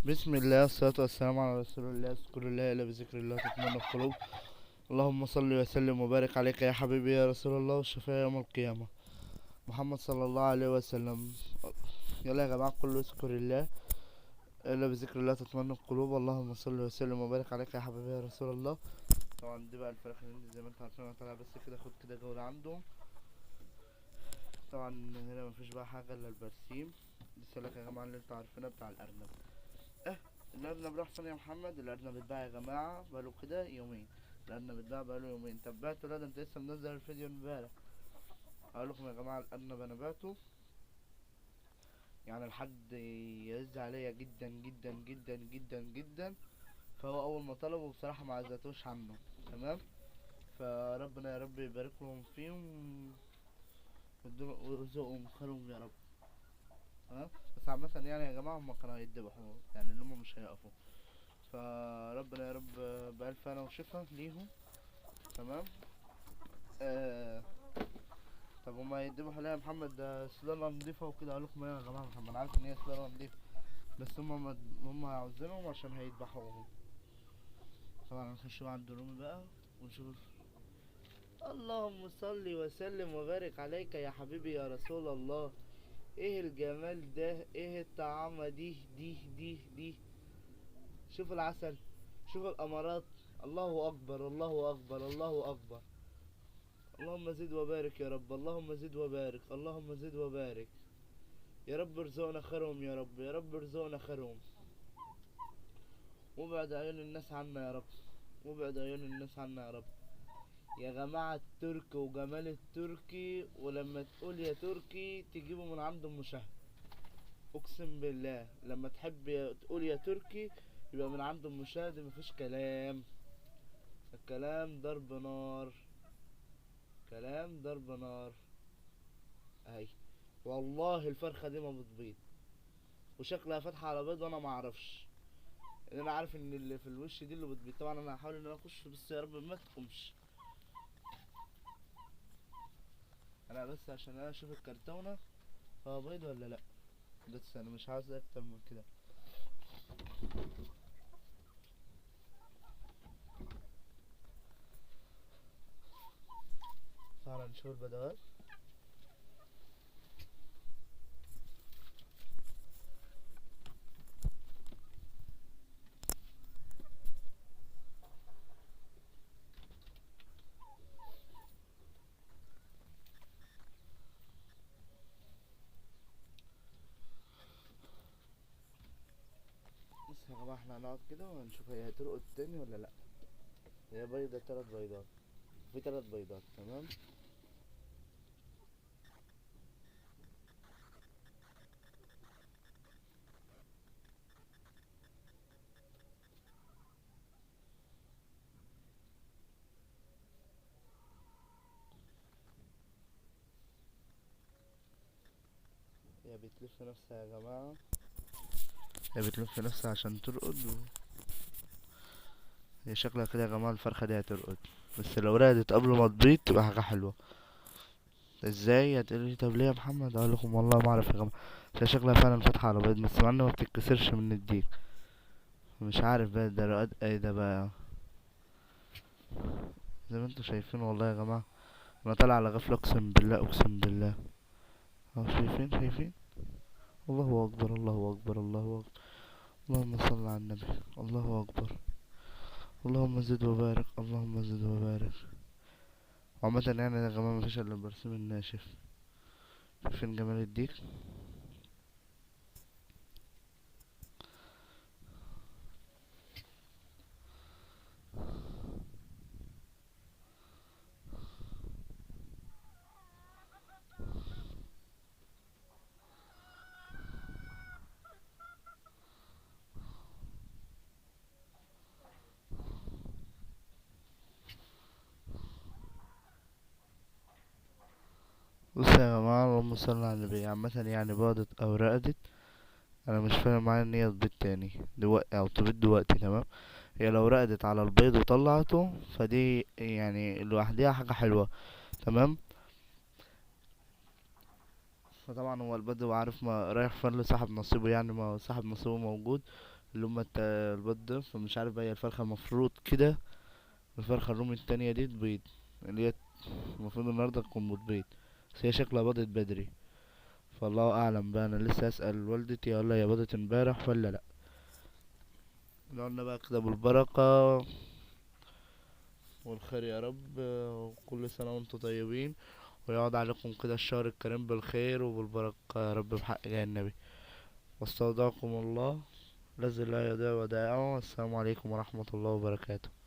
بسم الله والصلاة والسلام على رسول الله. اذكر الله إلا بذكر الله تطمئن القلوب. اللهم صل وسلم وبارك عليك يا حبيبي يا رسول الله والشفاء يوم القيامة، محمد صلى الله عليه وسلم. يلا يا جماعة كله اذكر الله إلا بذكر الله تطمئن القلوب. اللهم صل وسلم وبارك عليك يا حبيبي يا رسول الله. طبعا دي بقى الفراخ اللي زي ما انتوا عارفين، انا طالع بس كده خد كده جولة عندهم. طبعا هنا مفيش بقى حاجة الا البرسيم. لسه لك يا جماعة اللي انتوا عارفينها بتاع الأرنب. اه، الأرنب راح فين يا محمد؟ الأرنب اتباع يا جماعة بقاله كده يومين. الأرنب اتباع بقاله يومين. طب بعته؟ لا، ده انت لسه منزل الفيديو امبارح. اقول لكم يا جماعة الأرنب انا بعته، يعني الحد يعز عليا جدا جدا جدا جدا جدا. فهو أول ما طلبه بصراحة ما عزتوش عنه. تمام. فربنا يا رب يبارك لهم فيهم ويرزقهم خيرهم يا رب. تمام. بس عامة يعني يا جماعة هما كانوا هيتذبحوا، يعني اللي هما مش هيقفوا. فربنا يا رب بألف هنا وشفا ليهم. تمام. آه. طب هما هيتذبحوا ليه يا محمد؟ ده سلالة نضيفة وكده. اقول لكم ايه يا جماعة؟ محمد عارف ان هي سلالة نضيفة، بس هما عاوزينهم عشان هيذبحوهم. طبعا هنخش بقى عند الرومي بقى ونشوف. اللهم صل وسلم وبارك عليك يا حبيبي يا رسول الله. ايه الجمال ده؟ ايه الطعامة دي؟ شوف العسل، شوف الامارات. الله اكبر الله اكبر الله اكبر. اللهم زد وبارك يا رب، اللهم زد وبارك، اللهم زد وبارك. يا رب ارزقنا خيرهم يا رب، يا رب ارزقنا خيرهم. وابعد عيون الناس عنا يا رب، وابعد عيون الناس عنا يا رب. يا جماعة التركي وجمال التركي، ولما تقول يا تركي تجيبه من عند ام شهد. اقسم بالله لما تحب تقول يا تركي يبقى من عند ام شهد. مفيش كلام، الكلام ضرب نار، كلام ضرب نار. اهي والله الفرخة دي ما بتبيض، وشكلها فاتحة على بيض وانا ما اعرفش. ان انا عارف ان اللي في الوش دي اللي بتبيض. طبعا انا هحاول ان انا اخش، بس يا رب ما تقومش. انا بس عشان انا اشوف الكرتونة هو بيض ولا لا. بس انا مش عاوز اكتر من كده. تعالى نشوف البدوات. بص يا جماعة احنا هنقعد كده ونشوف هي هترقد تاني ولا لا. هي بيضة 3 بيضات، في 3 بيضات. تمام. هي بتلف نفسها يا جماعة، هي بتلف نفسها عشان ترقد هي شكلها كده يا جماعة الفرخة دي هترقد، بس لو رقدت قبل ما تبيض تبقى حاجة حلوة. ازاي؟ هتقولي طب ليه يا محمد؟ اقول لكم والله ما اعرف يا جماعة. هي شكلها فعلا فاتحة على بيض، بس مع انه ما بتتكسرش من الديك. مش عارف بقى ده رقد ايه ده بقى. زي ما انتوا شايفين والله يا جماعة، انا طالع على غفلة اقسم بالله اقسم بالله. اهو شايفين. الله اكبر الله اكبر الله اكبر. اللهم صل على النبي. الله اكبر. اللهم زد وبارك، اللهم زد وبارك. عامة يعني يا جماعة مفيش الا البرسيم الناشف. شايفين جمال الديك؟ بص يا جماعة اللهم صل على النبي. عامة يعني باضت او رقدت، انا مش فاهم معايا ان هي تبيض تاني دلوقتي او تبيض دلوقتي. تمام. هي لو رقدت على البيض وطلعته فدي يعني لوحديها حاجة حلوة. تمام. فطبعا هو البدو عارف ما رايح فين لصاحب نصيبه، يعني ما صاحب نصيبه موجود. اللي هما البيض ده، فمش عارف بقى هي الفرخة المفروض كده. الفرخة الرومي التانية دي تبيض، اللي هي المفروض النهاردة تكون بتبيض، بس هي شكلها بيضت بدري. فالله اعلم بقى، انا لسه اسأل والدتي اقول لها هي بيضت امبارح ولا لا. قلنا بقى كده بالبركة والخير يا رب، وكل سنة وانتم طيبين، ويقعد عليكم كده الشهر الكريم بالخير وبالبركة يا رب بحق جاه النبي. واستودعكم الله الذي لا يضيع ودائعه. والسلام عليكم ورحمة الله وبركاته.